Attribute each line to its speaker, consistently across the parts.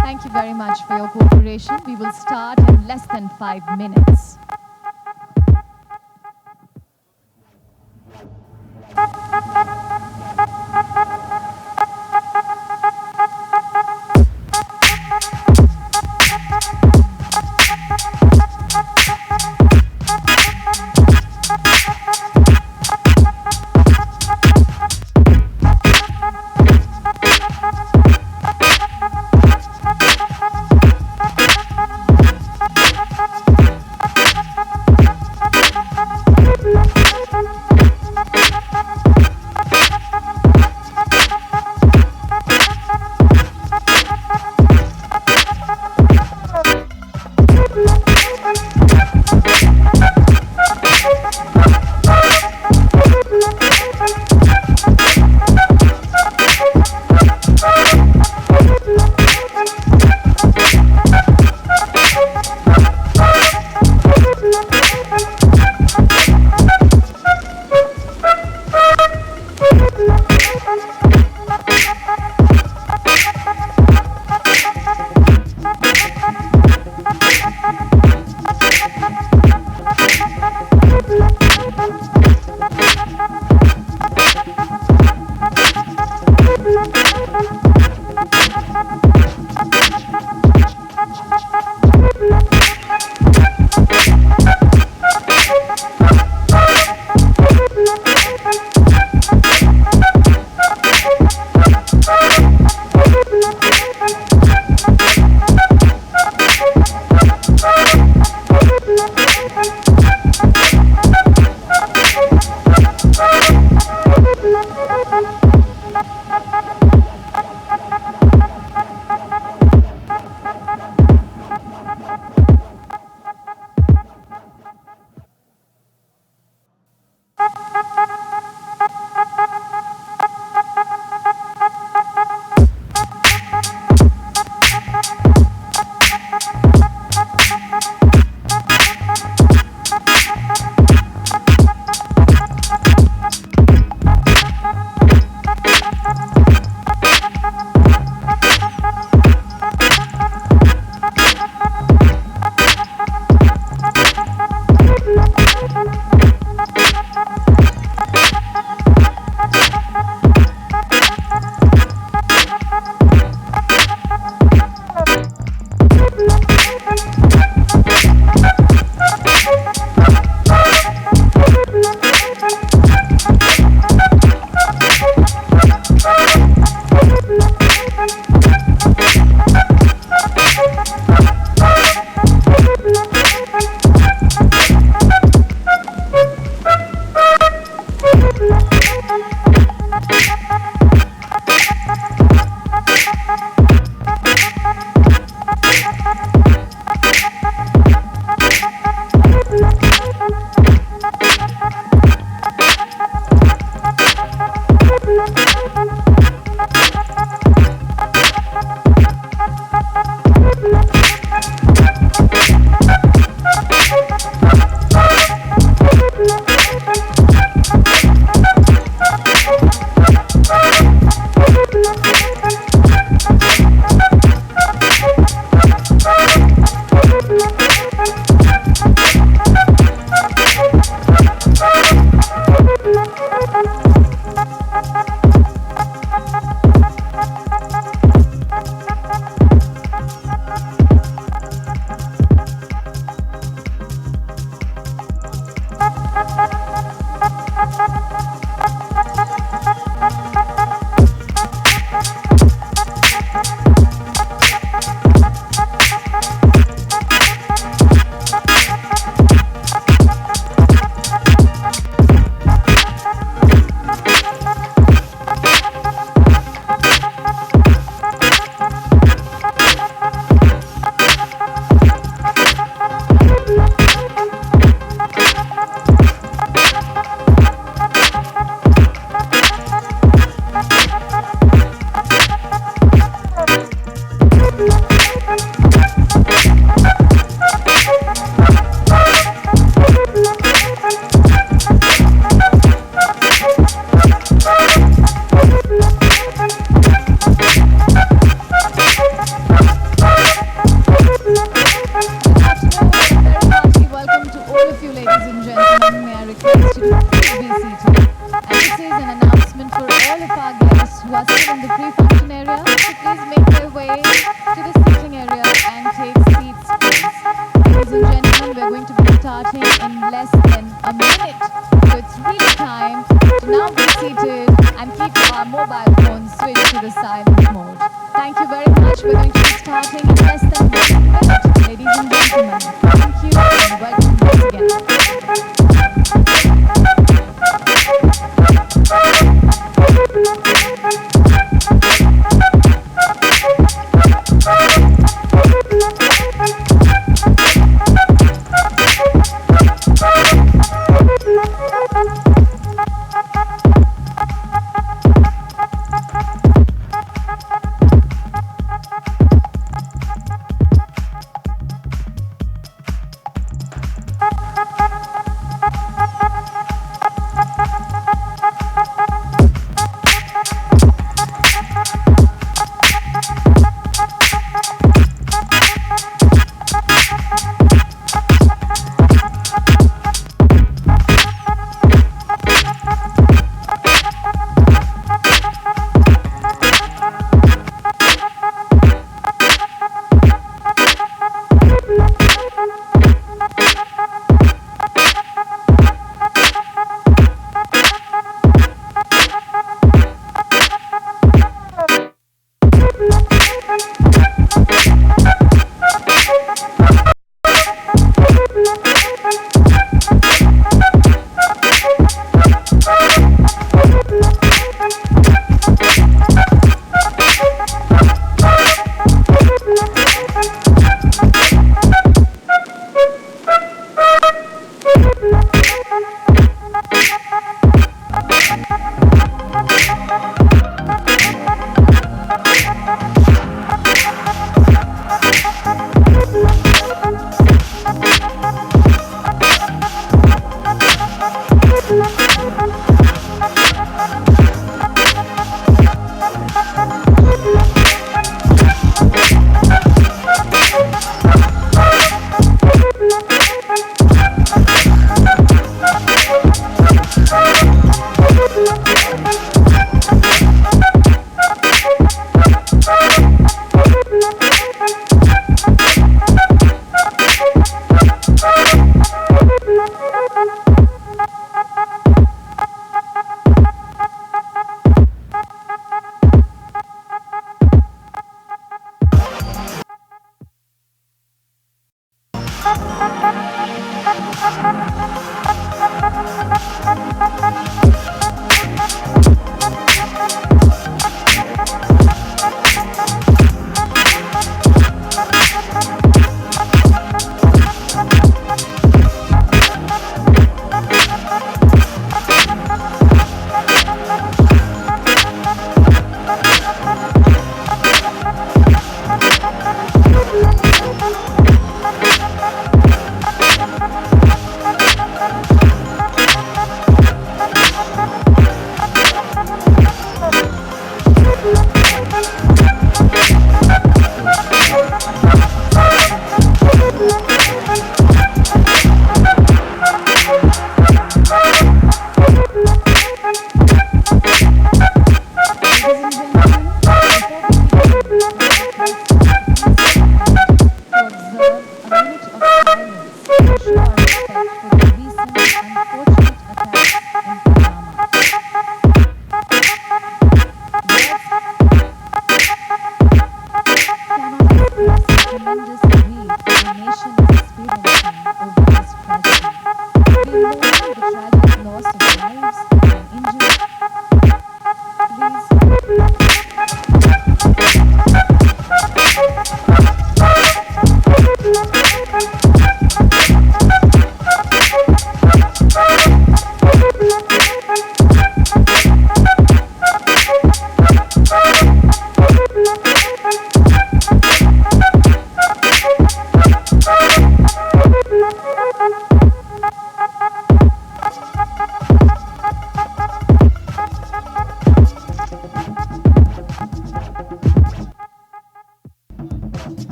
Speaker 1: Thank you very much for your cooperation. We will start in less than 5 minutes.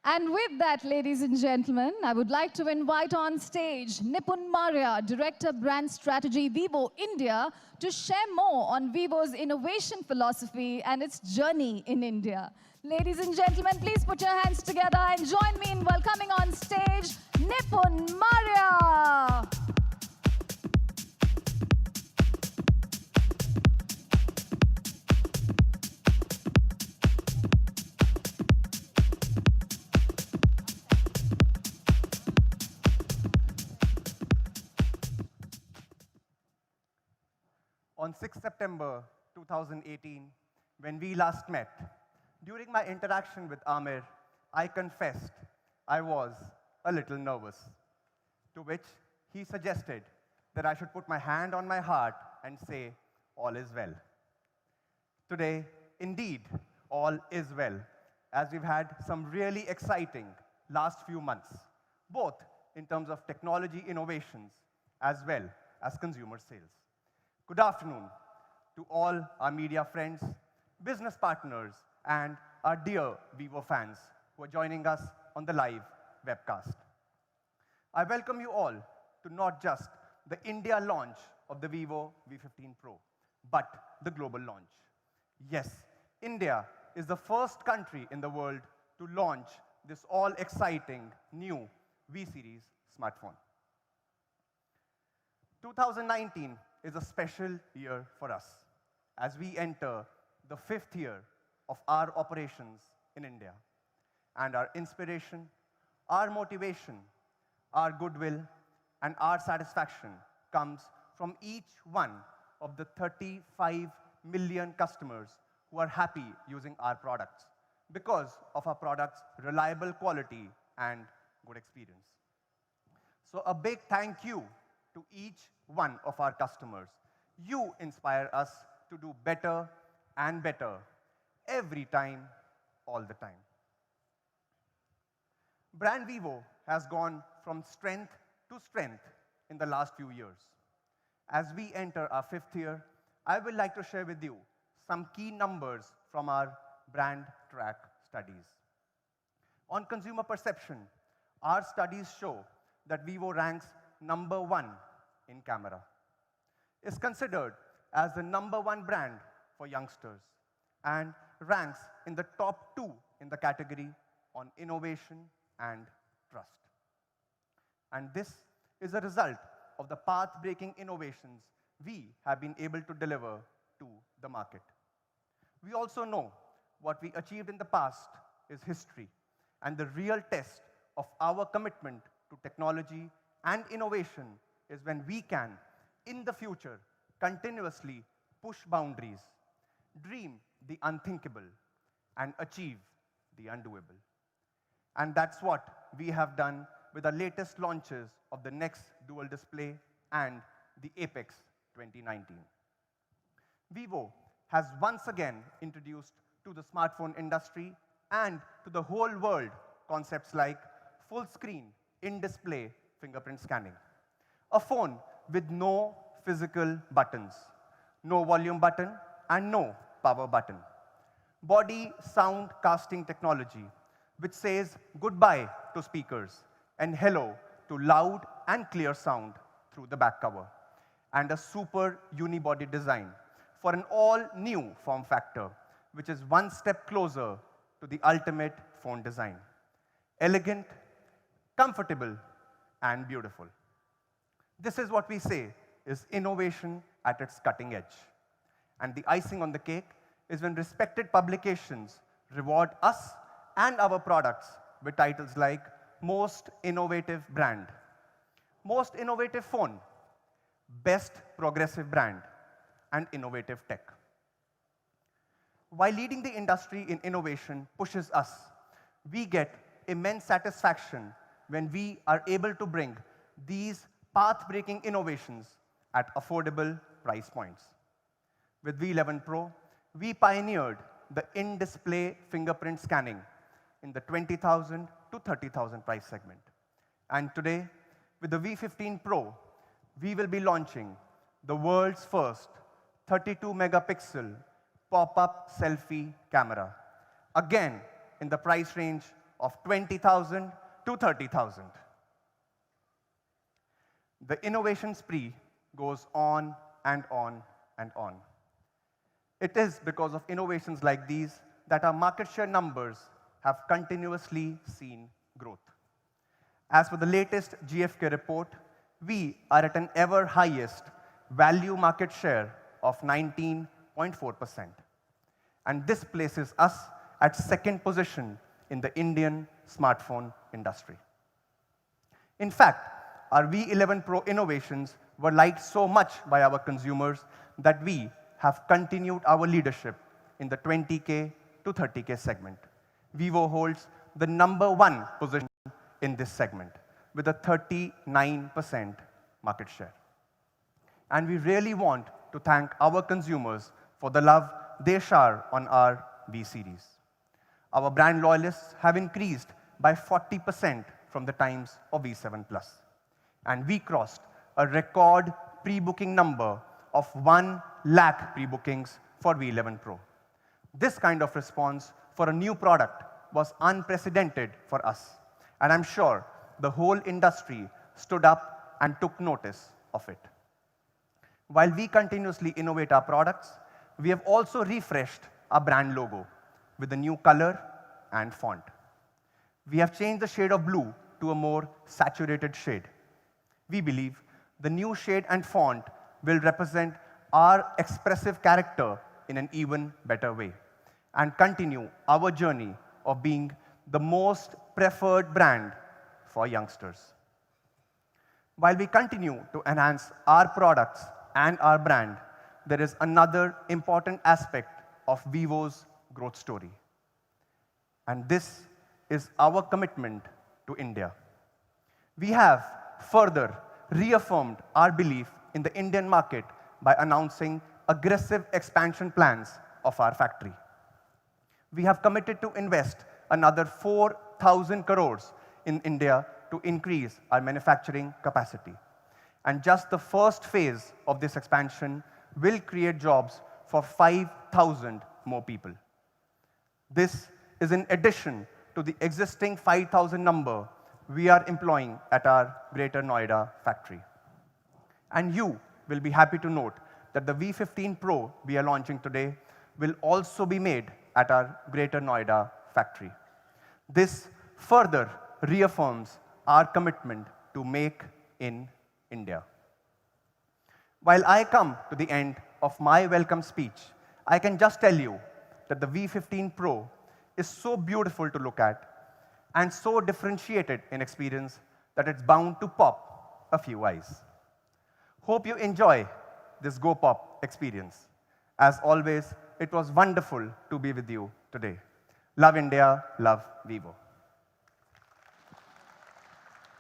Speaker 1: And with that, ladies and gentlemen, I would like to invite on stage Nipun Maurya, Director Brand Strategy, Vivo India, to share more on Vivo's innovation philosophy and its journey in India. Ladies and gentlemen, please put your hands together and join me in welcoming on stage Nipun Maurya.
Speaker 2: On 6 September 2018, when we last met, during my interaction with Amir, I confessed I was a little nervous, to which he suggested that I should put my hand on my heart and say, all is well. Today, indeed, all is well, as we've had some really exciting last few months, both in terms of technology innovations as well as consumer sales. Good afternoon to all our media friends, business partners, and our dear Vivo fans who are joining us on the live webcast. I welcome you all to not just the India launch of the Vivo V15 Pro, but the global launch. Yes, India is the first country in the world to launch this all-exciting new V-series smartphone. 2019 is a special year for us as we enter the 5th year of our operations in India. And our inspiration, our motivation, our goodwill, and our satisfaction comes from each one of the 35 million customers who are happy using our products because of our products' reliable quality and good experience. So a big thank you to each one of our customers. You inspire us to do better and better every time, all the time. Brand Vivo has gone from strength to strength in the last few years. As we enter our 5th year, I would like to share with you some key numbers from our brand track studies. On consumer perception, our studies show that Vivo ranks #1 in camera, is considered as the #1 brand for youngsters, and ranks in the top 2 in the category on innovation and trust. And this is a result of the path-breaking innovations we have been able to deliver to the market. We also know what we achieved in the past is history, and the real test of our commitment to technology and innovation is when we can, in the future, continuously push boundaries, dream the unthinkable, and achieve the undoable. And that's what we have done with the latest launches of the next dual display and the apex 2019. Vivo has once again introduced to the smartphone industry and to the whole world concepts like full screen, in-display fingerprint scanning. A phone with no physical buttons, no volume button, and no power button. Body sound casting technology, which says goodbye to speakers and hello to loud and clear sound through the back cover. And a super unibody design for an all-new form factor, which is one step closer to the ultimate phone design. Elegant, comfortable, and beautiful. This is what we say is innovation at its cutting edge. And the icing on the cake is when respected publications reward us and our products with titles like Most Innovative Brand, Most Innovative Phone, Best Progressive Brand, and Innovative Tech. While leading the industry in innovation pushes us, we get immense satisfaction when we are able to bring these path-breaking innovations at affordable price points. With V11 Pro, we pioneered the in-display fingerprint scanning in the 20,000 to 30,000 price segment. And today, with the V15 Pro, we will be launching the world's first 32-megapixel pop-up selfie camera, again in the price range of 20,000 to 30,000. The innovation spree goes on and on and on. It is because of innovations like these that our market share numbers have continuously seen growth. As for the latest GfK report, we are at an ever highest value market share of 19.4%. And this places us at second position in the Indian smartphone industry. In fact, our V11 Pro innovations were liked so much by our consumers that we have continued our leadership in the 20K to 30K segment. Vivo holds the #1 position in this segment with a 39% market share. And we really want to thank our consumers for the love they shower on our V series. Our brand loyalists have increased by 40% from the times of V7 Plus. And we crossed a record pre-booking number of 1 lakh pre-bookings for V11 Pro. This kind of response for a new product was unprecedented for us, and I'm sure the whole industry stood up and took notice of it. While we continuously innovate our products, we have also refreshed our brand logo with a new color and font. We have changed the shade of blue to a more saturated shade. We believe the new shade and font will represent our expressive character in an even better way and continue our journey of being the most preferred brand for youngsters. While we continue to enhance our products and our brand, there is another important aspect of Vivo's growth story. And this is our commitment to India. We have further reaffirmed our belief in the Indian market by announcing aggressive expansion plans of our factory. We have committed to invest another 4,000 crores in India to increase our manufacturing capacity. And just the first phase of this expansion will create jobs for 5,000 more people. This is in addition to the existing 5,000 number we are employing at our Greater Noida factory. And you will be happy to note that the V15 Pro we are launching today will also be made at our Greater Noida factory. This further reaffirms our commitment to make in India. While I come to the end of my welcome speech, I can just tell you that the V15 Pro is so beautiful to look at and so differentiated in experience that it's bound to pop a few eyes. Hope you enjoy this Go Pop experience. As always, it was wonderful to be with you today. Love India, love Vivo.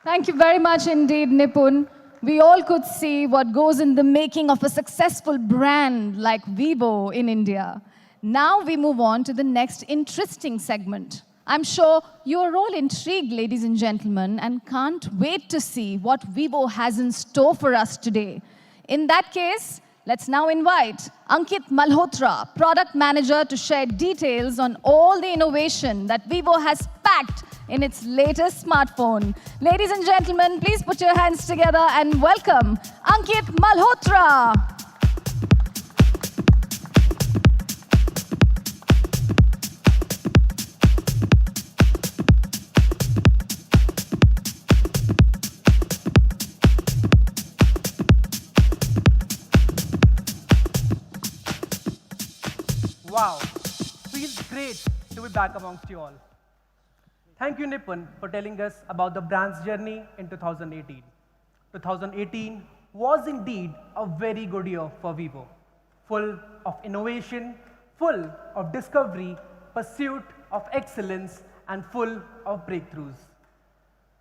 Speaker 1: Thank you very much indeed, Nipun. We all could see what goes in the making of a successful brand like Vivo in India. Now we move on to the next interesting segment. I'm sure you're all intrigued, ladies and gentlemen, and can't wait to see what Vivo has in store for us today. In that case, let's now invite Ankit Malhotra, Product Manager, to share details on all the innovation that Vivo has packed in its latest smartphone. Ladies and gentlemen, please put your hands together and welcome Ankit Malhotra.
Speaker 3: Wow, feels great to be back amongst you all. Thank you, Nipun, for telling us about the brand's journey in 2018. 2018 was indeed a very good year for Vivo, full of innovation, full of discovery, pursuit of excellence, and full of breakthroughs.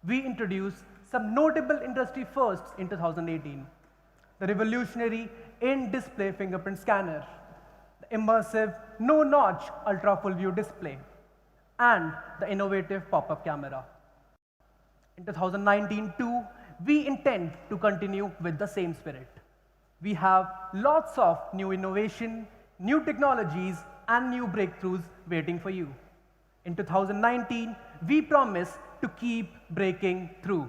Speaker 3: We introduced some notable industry firsts in 2018. The revolutionary in-display fingerprint scanner, the immersive no-notch ultra-full view display, and the innovative pop-up camera. In 2019 too, we intend to continue with the same spirit. We have lots of new innovation, new technologies, and new breakthroughs waiting for you. In 2019, we promise to keep breaking through.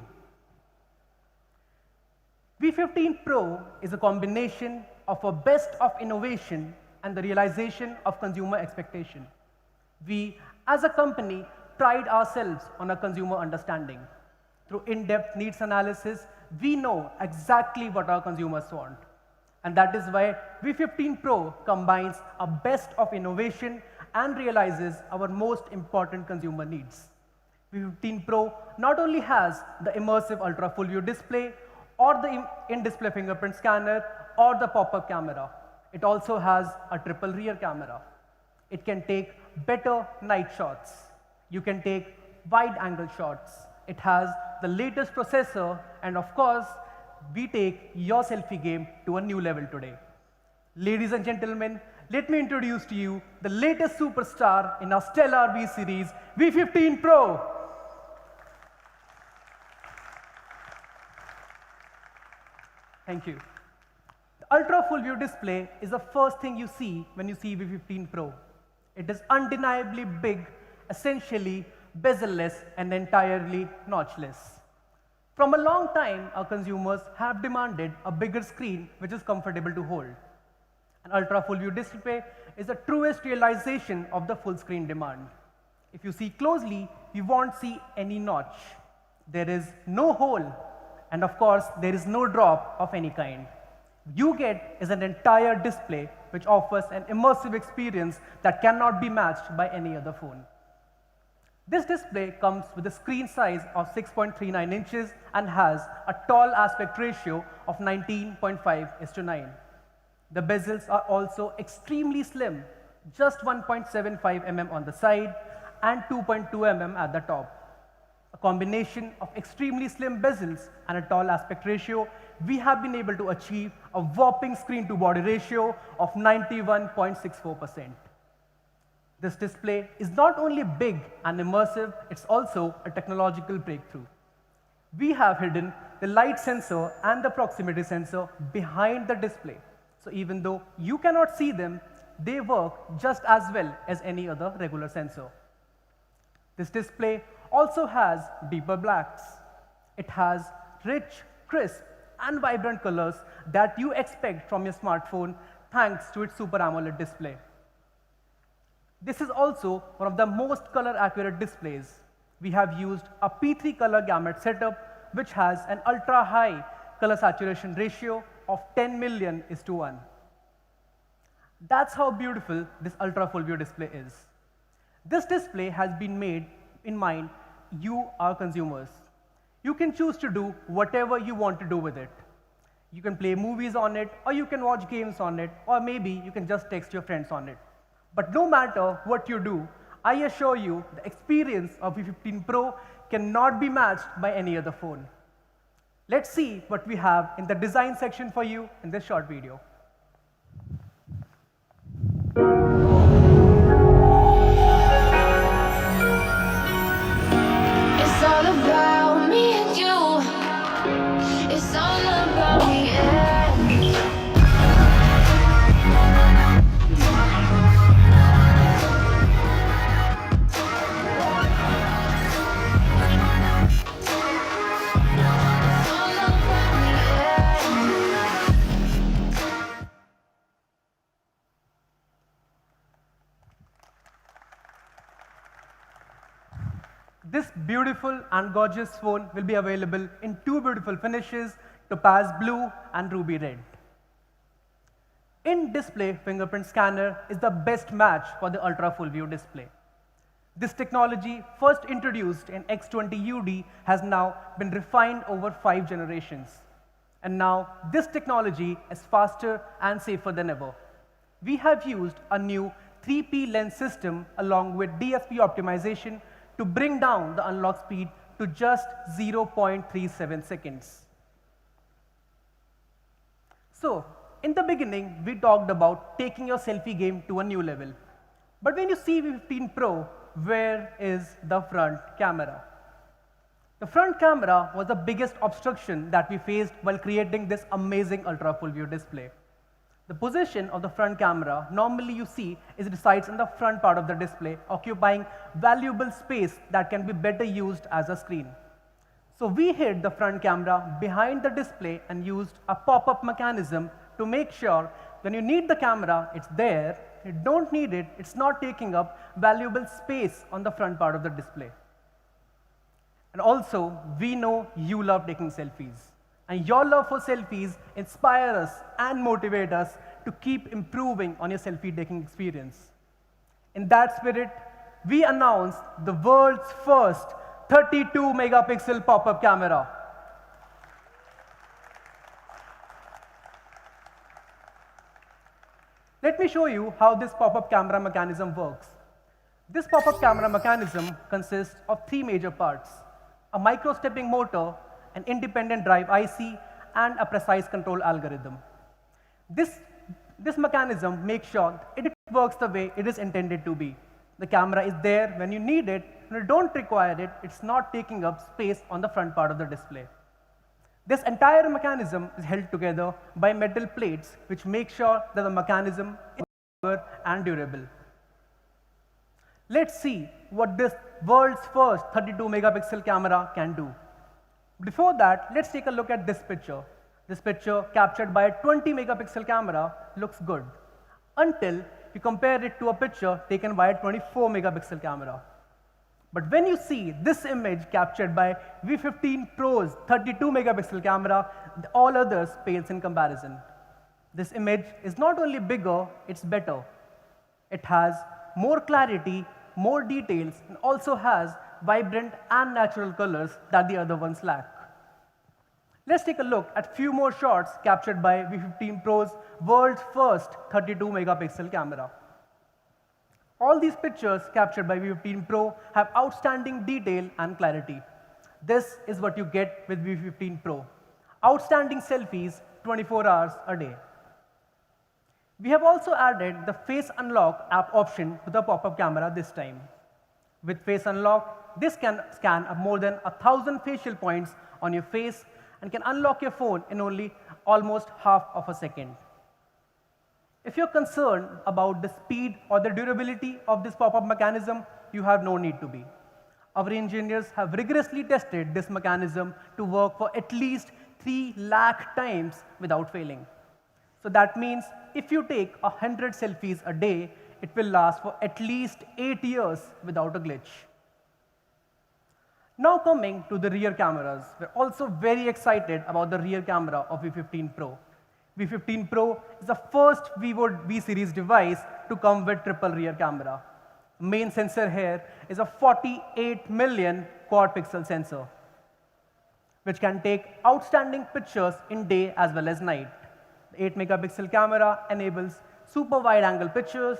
Speaker 3: V15 Pro is a combination of a best of innovation and the realization of consumer expectation. We, as a company, pride ourselves on our consumer understanding. Through in-depth needs analysis, we know exactly what our consumers want. And that is why V15 Pro combines a best of innovation and realizes our most important consumer needs. V15 Pro not only has the immersive ultra full view display or the in-display fingerprint scanner or the pop-up camera. It also has a triple rear camera. It can take better night shots. You can take wide angle shots. It has the latest processor, and of course, we take your selfie game to a new level today. Ladies and gentlemen, let me introduce to you the latest superstar in our stellar V series, V15 Pro. Thank you. The Ultra Full View display is the first thing you see when you see V15 Pro. It is undeniably big, essentially bezel-less and entirely notchless. From a long time, our consumers have demanded a bigger screen which is comfortable to hold. An Ultra Full View display is the truest realization of the full screen demand. If you see closely, you won't see any notch. There is no hole, and of course, there is no drop of any kind. You get is an entire display which offers an immersive experience that cannot be matched by any other phone. This display comes with a screen size of 6.39 inches and has a tall aspect ratio of 19.5:9. The bezels are also extremely slim, just 1.75 mm on the side and 2.2 mm at the top. A combination of extremely slim bezels and a tall aspect ratio, we have been able to achieve a whopping screen-to-body ratio of 91.64%. This display is not only big and immersive, it's also a technological breakthrough. We have hidden the light sensor and the proximity sensor behind the display. So even though you cannot see them, they work just as well as any other regular sensor. This display also has deeper blacks. It has rich, crisp, and vibrant colors that you expect from your smartphone thanks to its Super AMOLED display. This is also one of the most color-accurate displays. We have used a P3 color gamut setup, which has an ultra-high color saturation ratio of 10 million:1. That's how beautiful this Ultra Full View display is. This display has been made in mind you, our consumers. You can choose to do whatever you want to do with it. You can play movies on it, or you can watch games on it, or maybe you can just text your friends on it. But no matter what you do, I assure you the experience of V15 Pro cannot be matched by any other phone. Let's see what we have in the design section for you in this short video.
Speaker 4: It's all about me and you. It's all about me and you.
Speaker 3: This beautiful and gorgeous phone will be available in two beautiful finishes, Topaz Blue and Ruby Red. In-display fingerprint scanner is the best match for the Ultra Full View display. This technology, first introduced in X20UD, has now been refined over 5 generations. And now this technology is faster and safer than ever. We have used a new 3P lens system along with DSP optimization to bring down the unlock speed to just 0.37 seconds. So, in the beginning, we talked about taking your selfie game to a new level. But when you see V15 Pro, where is the front camera? The front camera was the biggest obstruction that we faced while creating this amazing Ultra Full View display. The position of the front camera normally you see resides in the front part of the display, occupying valuable space that can be better used as a screen. So we hid the front camera behind the display and used a pop-up mechanism to make sure when you need the camera, it's there. You don't need it, it's not taking up valuable space on the front part of the display. And also, we know you love taking selfies. And your love for selfies inspire us and motivate us to keep improving on your selfie taking experience. In that spirit, we announced the world's first 32 megapixel pop-up camera. Let me show you how this pop-up camera mechanism works. This pop-up camera mechanism consists of 3 major parts: a micro-stepping motor, an independent drive IC, and a precise control algorithm. This This mechanism makes sure it works the way it is intended to be. The camera is there when you need it. When you don't require it, it's not taking up space on the front part of the display. This entire mechanism is held together by metal plates, which make sure that the mechanism is secure and durable. Let's see what this world's first 32-megapixel camera can do. Before that, let's take a look at this picture. This picture, captured by a 20-megapixel camera, looks good, until you compare it to a picture taken by a 24-megapixel camera. But when you see this image captured by V15 Pro's 32-megapixel camera, all others pales in comparison. This image is not only bigger, it's better. It has more clarity, more details, and also has vibrant and natural colors that the other ones lack. Let's take a look at a few more shots captured by V15 Pro's world's first 32-megapixel camera. All these pictures captured by V15 Pro have outstanding detail and clarity. This is what you get with V15 Pro. Outstanding selfies 24 hours a day. We have also added the Face Unlock app option to the pop-up camera this time. With Face Unlock, this can scan more than 1,000 facial points on your face and can unlock your phone in only almost half of a second. If you're concerned about the speed or the durability of this pop-up mechanism, you have no need to be. Our engineers have rigorously tested this mechanism to work for at least 3 lakh times without failing. So that means if you take 100 selfies a day, it will last for at least 8 years without a glitch. Now coming to the rear cameras, we're also very excited about the rear camera of V15 Pro. V15 Pro is the first Vivo V series device to come with triple rear camera. The main sensor here is a 48 million quad pixel sensor, which can take outstanding pictures in day as well as night. The 8 megapixel camera enables super wide angle pictures,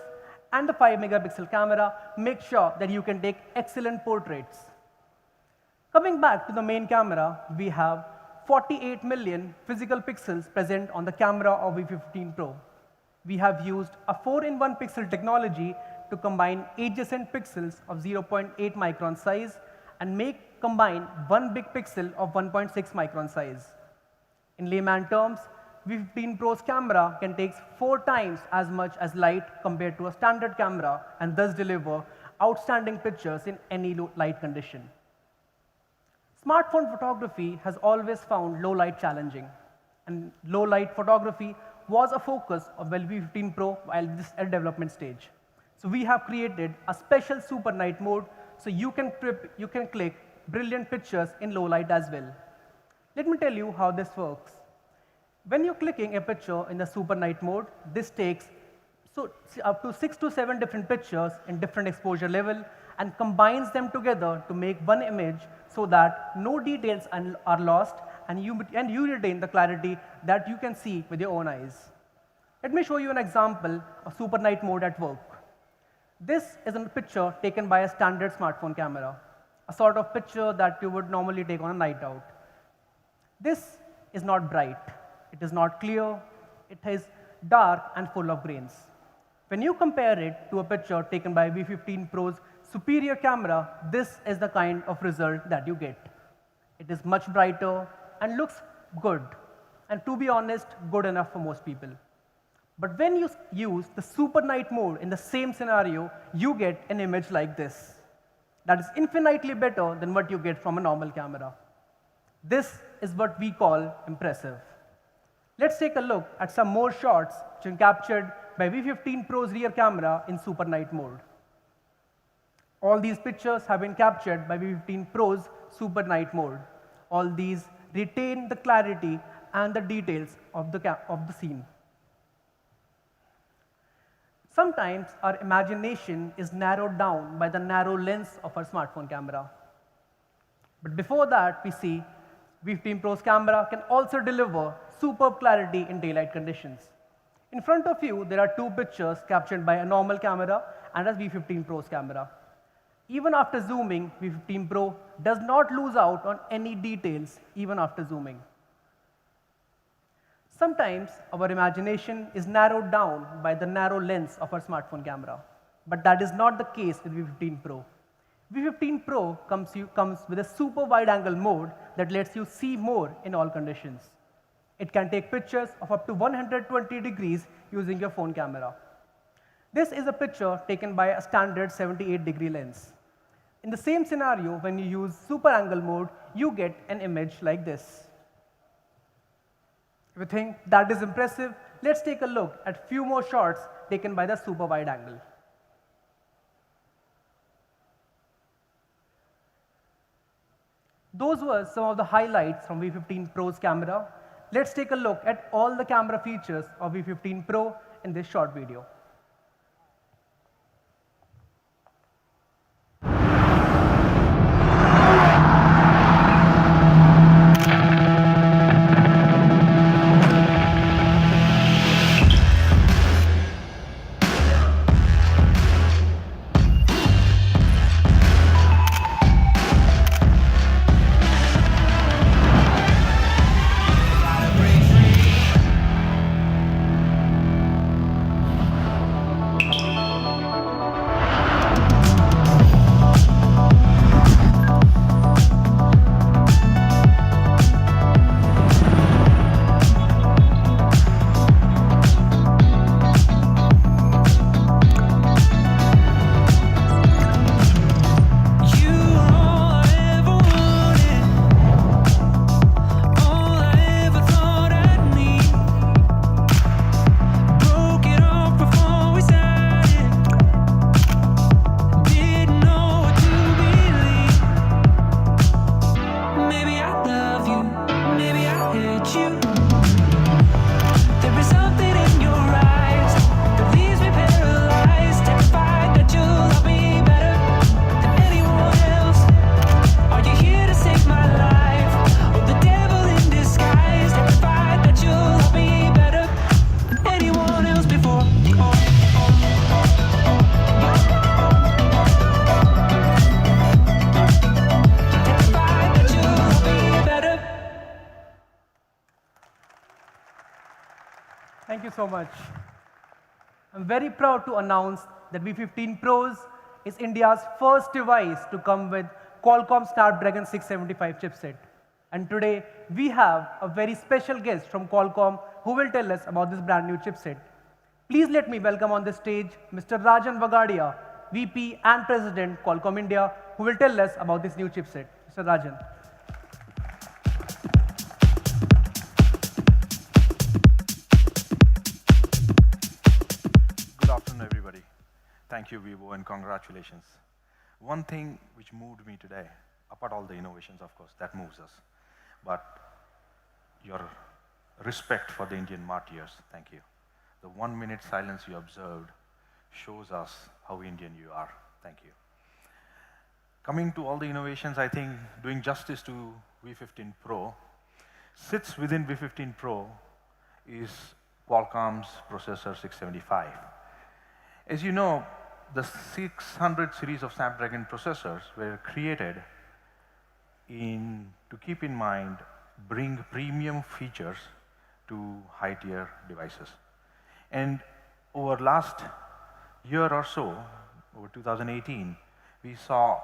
Speaker 3: and the 5 megapixel camera makes sure that you can take excellent portraits. Coming back to the main camera, we have 48 million physical pixels present on the camera of V15 Pro. We have used a 4-in-1 pixel technology to combine adjacent pixels of 0.8 micron size and combine one big pixel of 1.6 micron size. In layman terms, V15 Pro's camera can take 4 times as much as light compared to a standard camera and thus deliver outstanding pictures in any light condition. Smartphone photography has always found low light challenging, and low light photography was a focus of V15 Pro while this at development stage. So we have created a special super night mode so you can click brilliant pictures in low light as well. Let me tell you how this works. When you're clicking a picture in the super night mode, this takes up to 6 to 7 different pictures in different exposure level and combines them together to make one image so that no details are lost and you retain the clarity that you can see with your own eyes. Let me show you an example of super night mode at work. This is a picture taken by a standard smartphone camera, a sort of picture that you would normally take on a night out. This is not bright, it is not clear, it is dark and full of grains. When you compare it to a picture taken by V15 Pro's superior camera, this is the kind of result that you get. It is much brighter and looks good, and to be honest, good enough for most people. But when you use the super night mode in the same scenario, you get an image like this. That is infinitely better than what you get from a normal camera. This is what we call impressive. Let's take a look at some more shots which are captured by V15 Pro's rear camera in super night mode. All these pictures have been captured by V15 Pro's super night mode. All these retain the clarity and the details of the scene. Sometimes our imagination is narrowed down by the narrow lens of our smartphone camera. But before that, we see V15 Pro's camera can also deliver superb clarity in daylight conditions. In front of you, there are 2 pictures captured by a normal camera and a V15 Pro's camera. Even after zooming, V15 Pro does not lose out on any details even after zooming. Sometimes our imagination is narrowed down by the narrow lens of our smartphone camera, but that is not the case with V15 Pro. V15 Pro comes with a super wide angle mode that lets you see more in all conditions. It can take pictures of up to 120 degrees using your phone camera. This is a picture taken by a standard 78-degree lens. In the same scenario, when you use super angle mode, you get an image like this. If you think that is impressive, let's take a look at few more shots taken by the super wide angle. Those were some of the highlights from V15 Pro's camera. Let's take a look at all the camera features of V15 Pro in this short video. Thank you so much. I'm very proud to announce that V15 Pros is India's first device to come with Qualcomm Snapdragon 675 chipset. And today, we have a very special guest from Qualcomm who will tell us about this brand new chipset. Please let me welcome on the stage Mr. Rajan Vagadia, VP and President, Qualcomm India, who will tell us about this new chipset. Mr. Rajan.
Speaker 5: Good afternoon, everybody. Thank you, Vivo, and congratulations. One thing which moved me today, apart all the innovations, of course, that moves us, but your respect for the Indian martyrs, thank you. The 1 minute silence you observed shows us how Indian you are. Thank you. Coming to all the innovations, I think doing justice to V15 Pro, sits within V15 Pro is Qualcomm's processor 675. As you know, the 600 series of Snapdragon processors were created to keep in mind, bring premium features to high-tier devices. And over last year or so, over 2018, we saw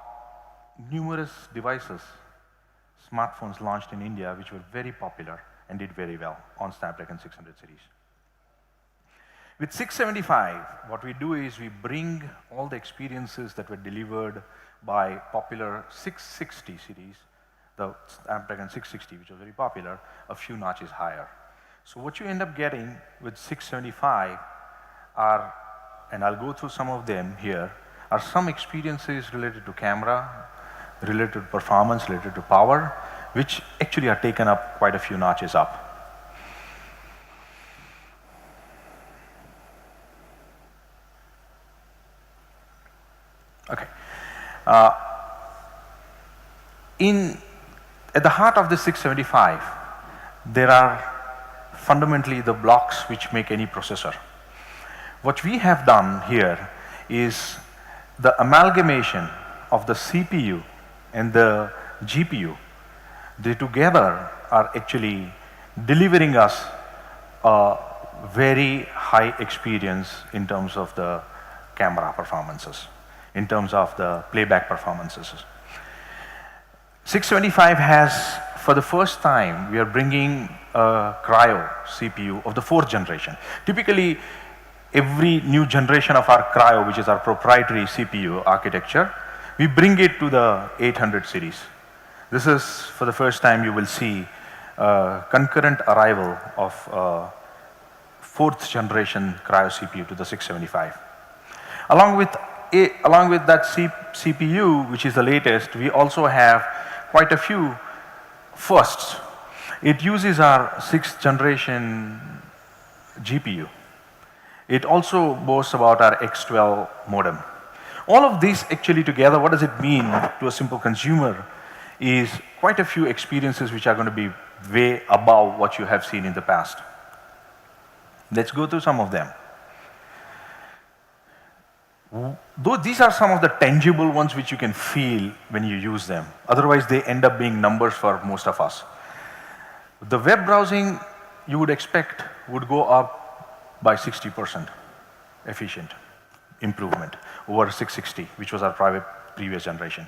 Speaker 5: numerous devices, smartphones launched in India, which were very popular and did very well on Snapdragon 600 series. With 675, what we do is we bring all the experiences that were delivered by popular 660 series, the Snapdragon 660, which was very popular, a few notches higher. So what you end up getting with 675 are, and I'll go through some of them here, are some experiences related to camera, related to performance, related to power, which actually are taken up quite a few notches up. Okay. At the heart of the 675, there are fundamentally the blocks which make any processor. What we have done here is the amalgamation of the CPU and the GPU. They together are actually delivering us a very high experience in terms of the camera performances, in terms of the playback performances. 675 has, for the first time, we are bringing a cryo CPU of the 4th generation. Typically, every new generation of our cryo, which is our proprietary CPU architecture, we bring it to the 800 series. This is, for the first time, you will see concurrent arrival of 4th generation cryo CPU to the 675. Along with that CPU, which is the latest, we also have quite a few firsts. It uses our 6th generation GPU. It also boasts about our X12 modem. All of these actually together, what does it mean to a simple consumer is quite a few experiences which are going to be way above what you have seen in the past. Let's go through some of them. Though these are some of the tangible ones which you can feel when you use them. Otherwise, they end up being numbers for most of us. The web browsing, you would expect, would go up by 60% efficient improvement over 660, which was our previous generation.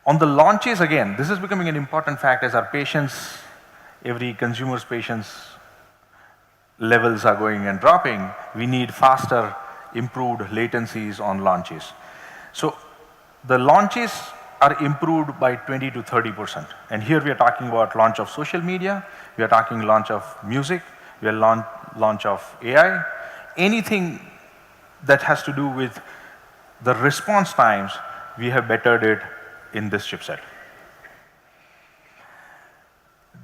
Speaker 5: On the launches, again, this is becoming an important fact as our patience, every consumer's patience levels are going and dropping. We need faster, improved latencies on launches. So the launches are improved by 20 to 30%. And here we are talking about launch of social media, we are talking launch of music, we are launch of AI, anything that has to do with the response times, we have bettered it in this chipset.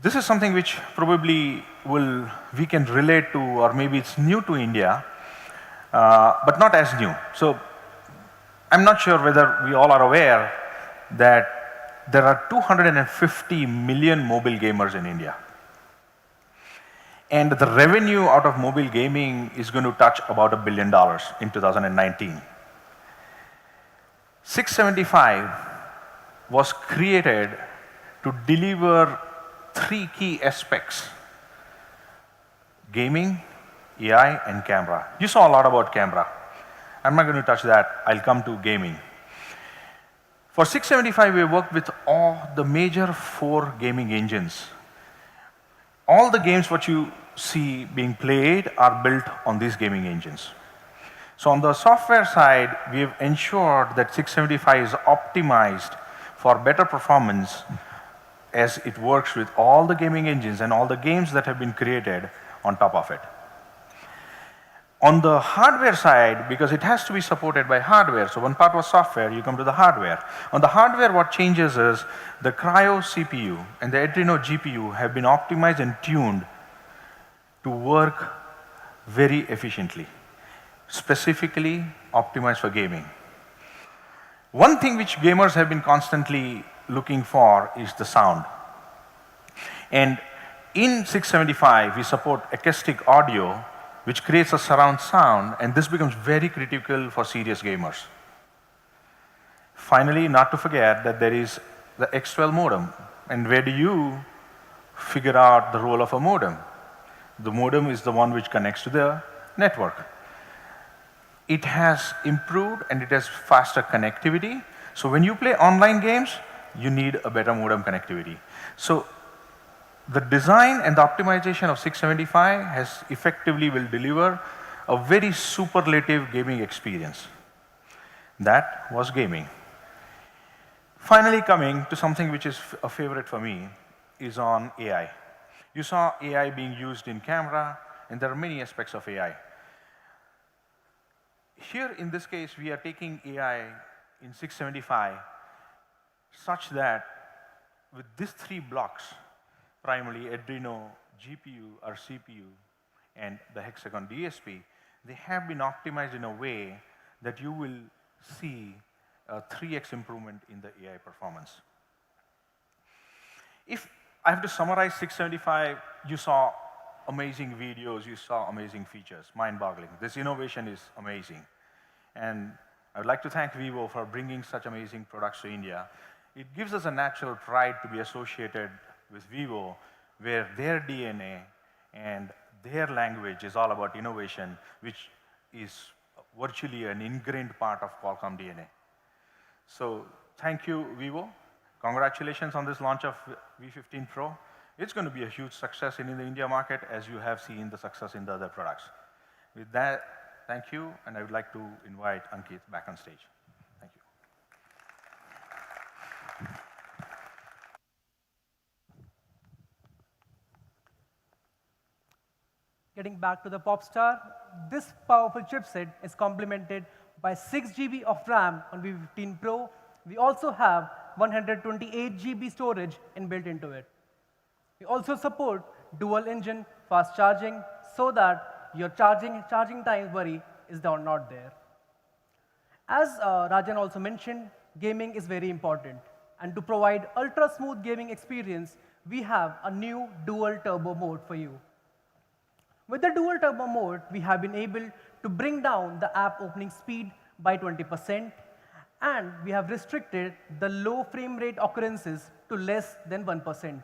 Speaker 5: This is something which probably we can relate to, or maybe it's new to India, but not as new. So I'm not sure whether we all are aware that there are 250 million mobile gamers in India. And the revenue out of mobile gaming is going to touch about $1 billion in 2019. 675 was created to deliver 3 key aspects: gaming, AI, and camera. You saw a lot about camera. I'm not going to touch that. I'll come to gaming. For 675, we worked with all the major 4 gaming engines. All the games what you see being played are built on these gaming engines. So on the software side, we have ensured that 675 is optimized for better performance as it works with all the gaming engines and all the games that have been created on top of it. On the hardware side, because it has to be supported by hardware, so one part was software, you come to the hardware. On the hardware, what changes is the Cryo CPU and the Adreno GPU have been optimized and tuned to work very efficiently, specifically optimized for gaming. One thing which gamers have been constantly looking for is the sound. And in 675, we support acoustic audio, which creates a surround sound, and this becomes very critical for serious gamers. Finally, not to forget that there is the X12 modem. And where do you figure out the role of a modem? The modem is the one which connects to the network. It has improved and it has faster connectivity. So when you play online games, you need a better modem connectivity. So the design and the optimization of 675 has effectively will deliver a very superlative gaming experience. That was gaming. Finally, coming to something which is a favorite for me is on AI. You saw AI being used in camera, and there are many aspects of AI. Here, in this case, we are taking AI in 675 such that with these 3 blocks, primarily Adreno GPU or CPU and the Hexagon DSP, they have been optimized in a way that you will see a 3x improvement in the AI performance. If I have to summarize 675, you saw amazing videos, you saw amazing features, mind-boggling. This innovation is amazing. And I would like to thank Vivo for bringing such amazing products to India. It gives us a natural pride to be associated with Vivo, where their DNA and their language is all about innovation, which is virtually an ingrained part of Qualcomm DNA. So thank you, Vivo. Congratulations on this launch of V15 Pro. It's going to be a huge success in the India market, as you have seen the success in the other products. With that, thank you, and I would like to invite Ankit back on stage. Thank you.
Speaker 3: Getting back to the Popstar, this powerful chipset is complemented by 6 GB of RAM on V15 Pro. We also have 128 GB storage inbuilt into it. We also support dual engine fast charging so that your charging time worry is not there. As Rajan also mentioned, gaming is very important. And to provide ultra smooth gaming experience, we have a new dual turbo mode for you. With the dual turbo mode, we have been able to bring down the app opening speed by 20%, and we have restricted the low frame rate occurrences to less than 1%.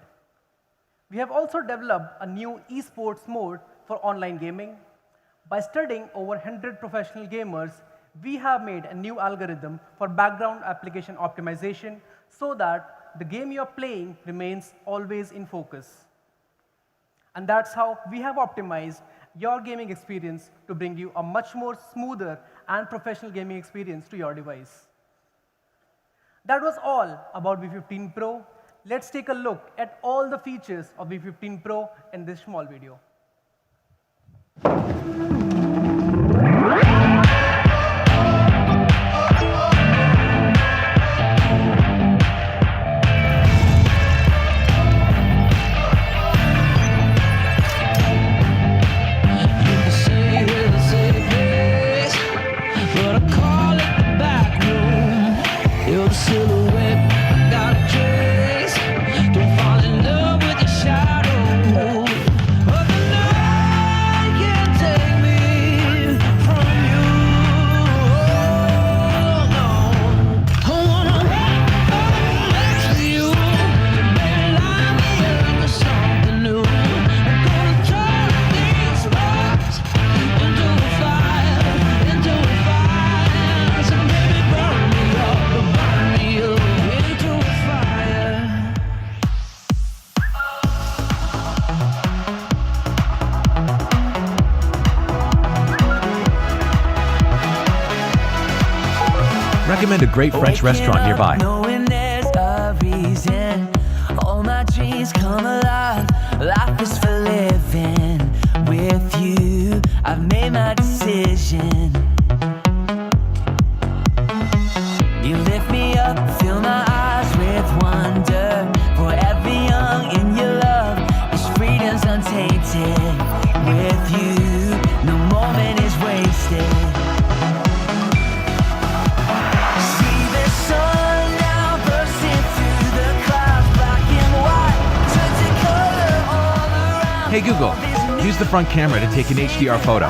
Speaker 3: We have also developed a new esports mode for online gaming. By studying over 100 professional gamers, we have made a new algorithm for background application optimization so that the game you're playing remains always in focus. And that's how we have optimized your gaming experience to bring you a much more smoother and professional gaming experience to your device. That was all about V15 Pro. Let's take a look at all the features of V15 Pro in this small video.
Speaker 6: Recommend a great French restaurant nearby.
Speaker 7: Knowing there's a reason, all my dreams come alive. Life is for living. With you, I've made my decision. You lift me up, fill my eyes with wonder. Forever young in your love, this freedom's untainted. With you, no moment is wasted.
Speaker 6: Hey Google, use the front camera to take an HDR photo.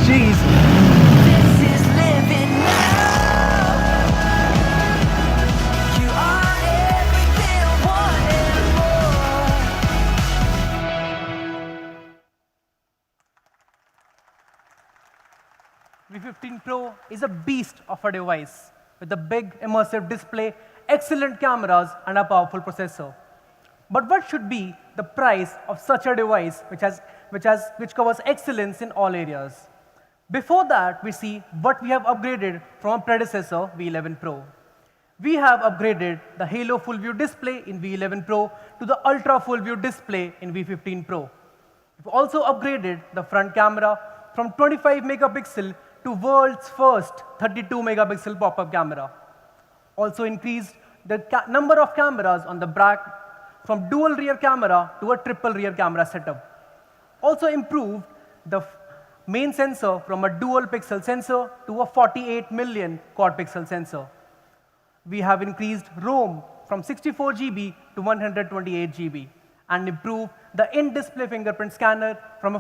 Speaker 6: Jeez.
Speaker 7: This is living now. You are everything I want and more.
Speaker 3: V15 Pro is a beast of a device with a big immersive display, excellent cameras, and a powerful processor. But what should be the price of such a device which covers excellence in all areas? Before that, we see what we have upgraded from our predecessor, V11 Pro. We have upgraded the Halo Full View display in V11 Pro to the Ultra Full View display in V15 Pro. We've also upgraded the front camera from 25 megapixel to world's first 32 megapixel pop-up camera. Also increased the number of cameras on the back from dual rear camera to a triple rear camera setup. Also improved the main sensor from a dual pixel sensor to a 48 million quad pixel sensor. We have increased ROM from 64 GB to 128 GB and improved the in-display fingerprint scanner from a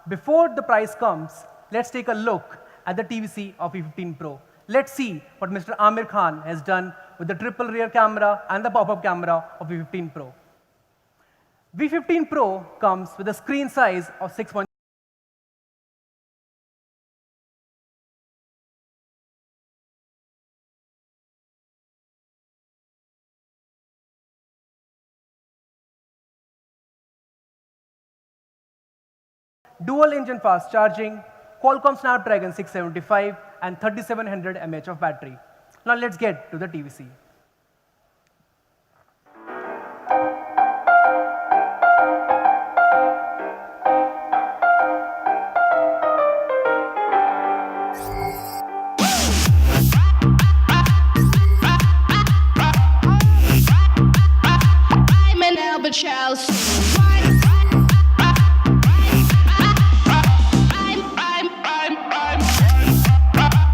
Speaker 3: Before the price comes, let's take a look at the TVC of V15 Pro. Let's see what Mr. Amir Khan has done with the triple rear camera and the pop-up camera of V15 Pro. V15 Pro comes with a screen size of 6.0 dual engine fast charging, Qualcomm Snapdragon 675 and 3700 mAh of battery. Now let's get to the TVC.
Speaker 4: I'm an albatross.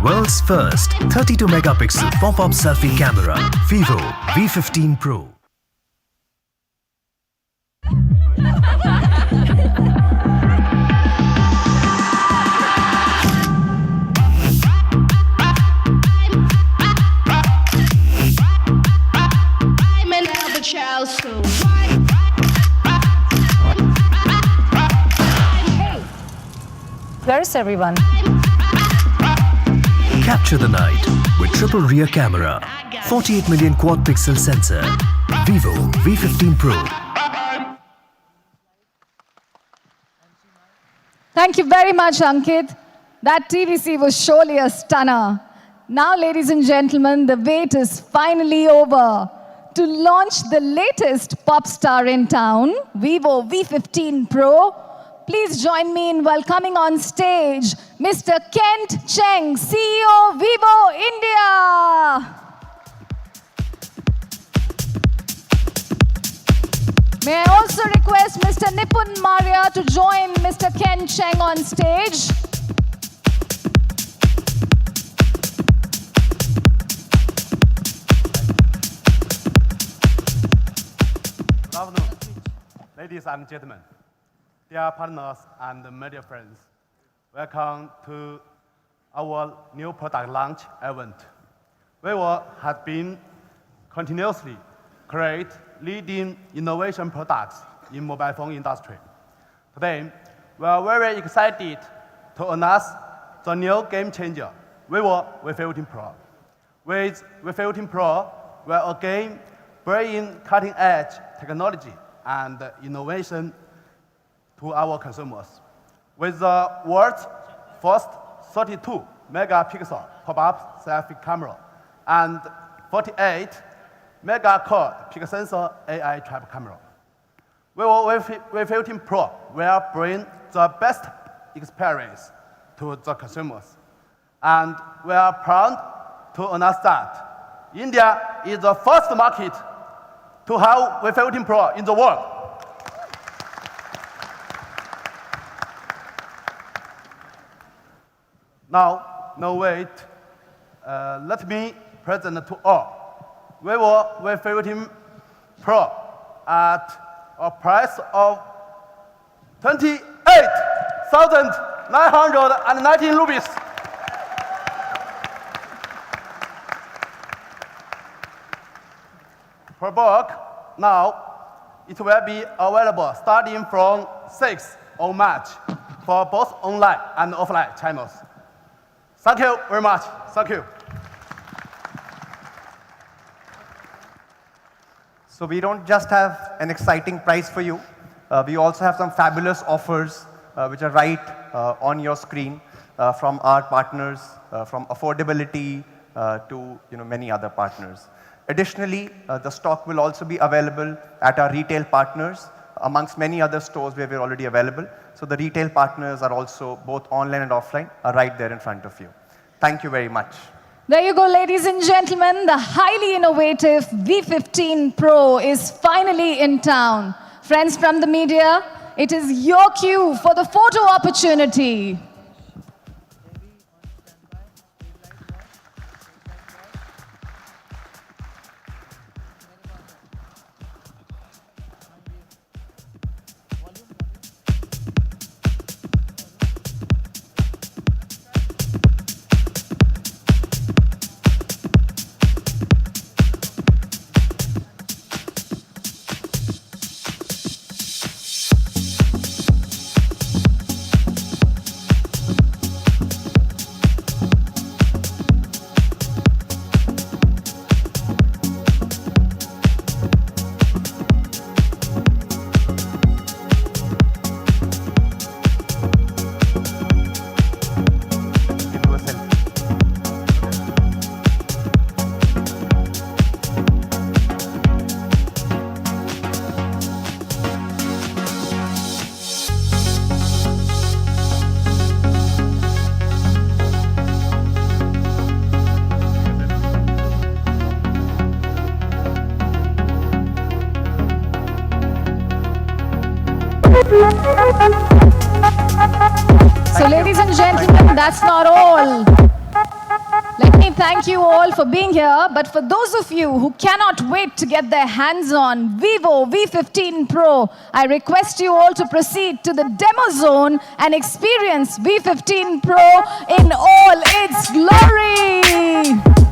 Speaker 8: World's first 32-megapixel pop-up selfie camera, Vivo V15 Pro.
Speaker 4: I'm an albatross.
Speaker 1: Where is everyone?
Speaker 8: Capture the night with triple rear camera, 48 million quad-pixel sensor, Vivo V15 Pro.
Speaker 1: Thank you very much, Ankit. That TVC was surely a stunner. Now, ladies and gentlemen, the wait is finally over. To launch the latest pop star in town, Vivo V15 Pro, please join me in welcoming on stage Mr. Kent Cheng, CEO, Vivo India. May I also request Mr. Nipun Maria to join Mr. Ken Cheng on stage.
Speaker 9: Good afternoon, ladies and gentlemen, dear partners and media friends. Welcome to our new product launch event. Vivo has been continuously create leading innovation products in mobile phone industry. Today, we are very excited to announce the new game changer, Vivo V15 Pro. With V15 Pro, we are again bringing cutting-edge technology and innovation to our consumers. With the world's first 32-megapixel pop-up selfie camera and 48 mega-quad pixel sensor AI trap camera, Vivo V15 Pro will bring the best experience to the consumers. And we are proud to announce that India is the first market to have V15 Pro in the world. Now, no wait. Let me present to all Vivo V15 Pro at a price of 28,919 rupees. Per book, now it will be available starting from 6th of March for both online and offline channels. Thank you very much. Thank you.
Speaker 2: So we don't just have an exciting price for you. We also have some fabulous offers which are right on your screen from our partners, from affordability to many other partners. Additionally, the stock will also be available at our retail partners amongst many other stores where we're already available. So the retail partners are also both online and offline are right there in front of you. Thank you very much.
Speaker 1: There you go, ladies and gentlemen. The highly innovative V15 Pro is finally in town. Friends from the media, it is your cue for the photo opportunity. ladies and gentlemen, that's not all. Let me thank you all for being here, but for those of you who cannot wait to get their hands on Vivo V15 Pro, I request you all to proceed to the demo zone and experience V15 Pro in all its glory.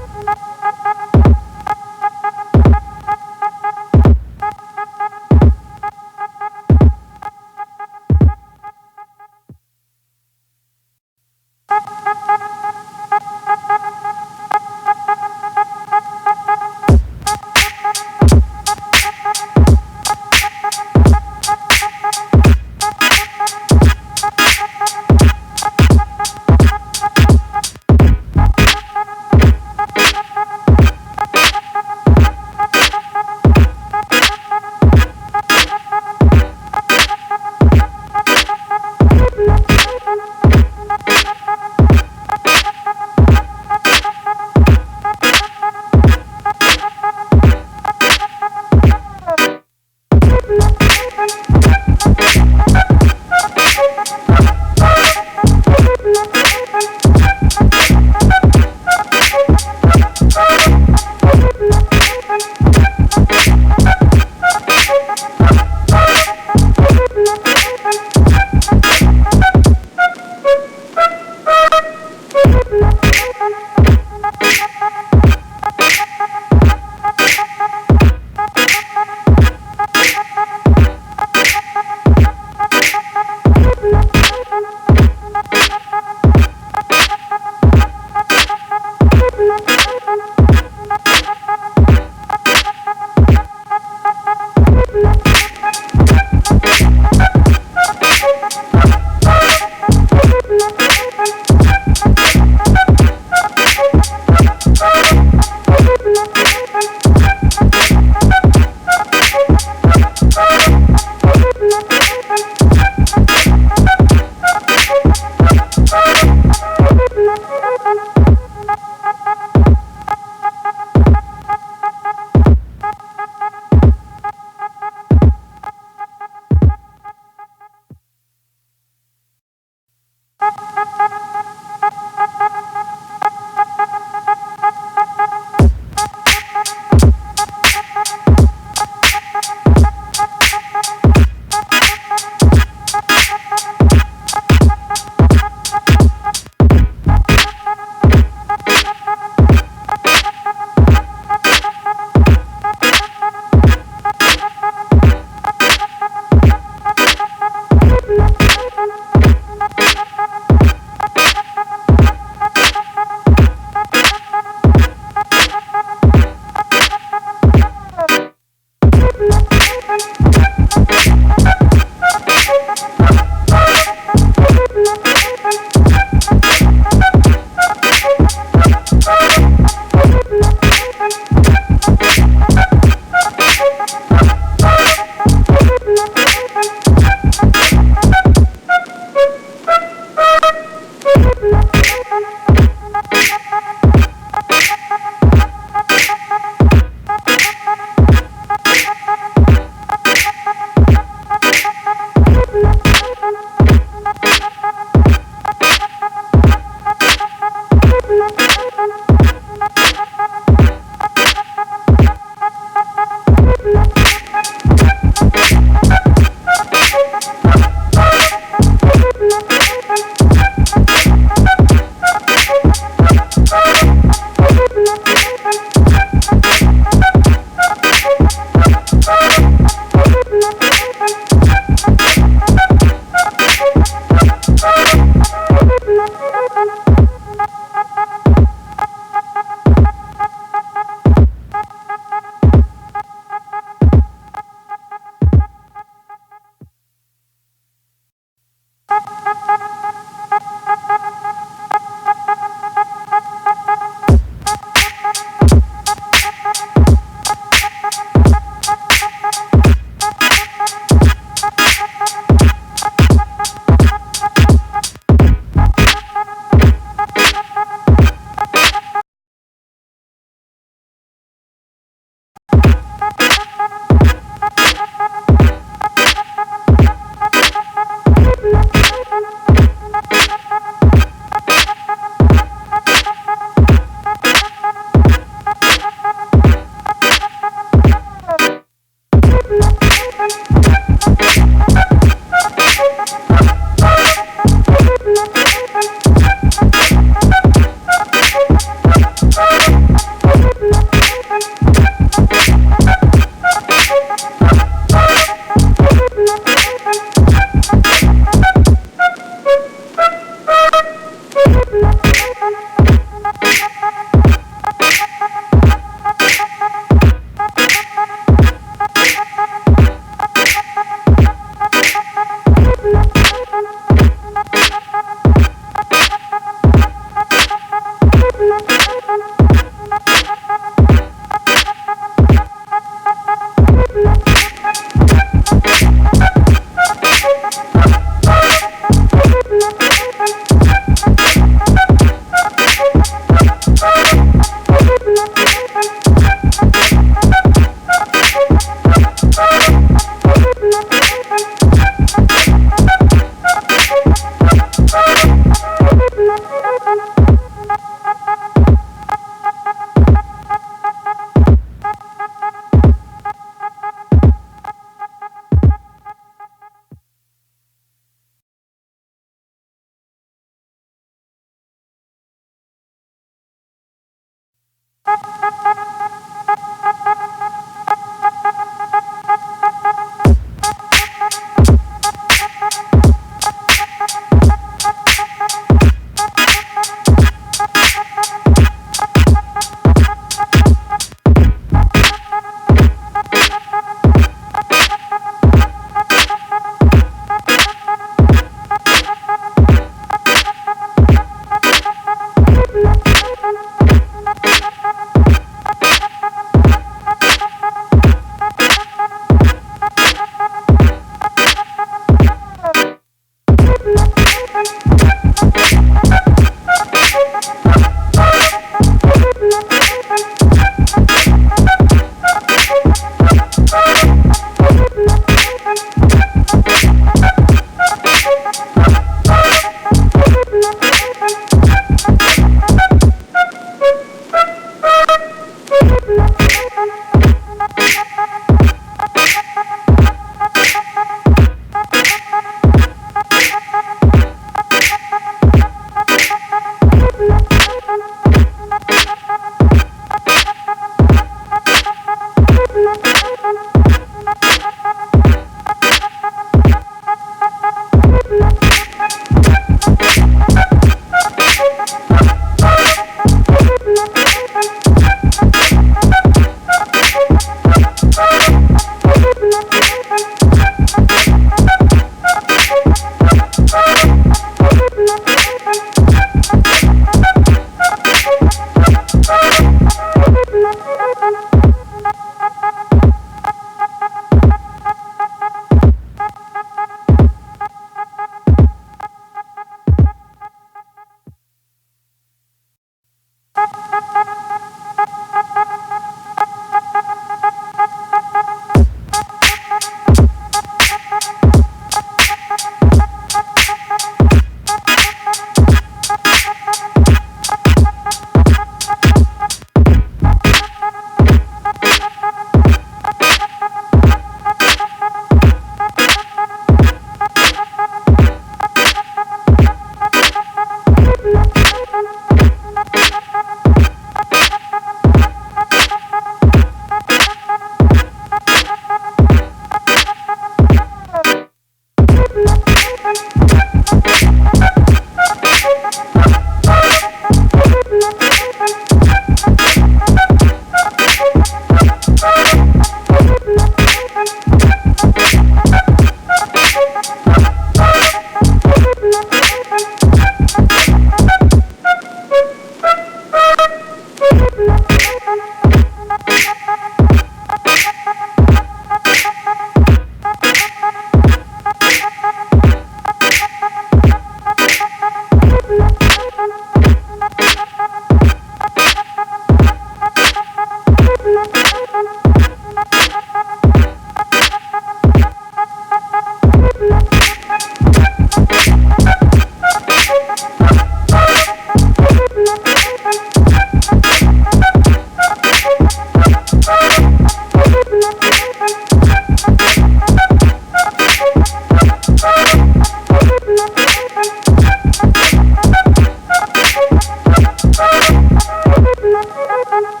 Speaker 4: Thank you.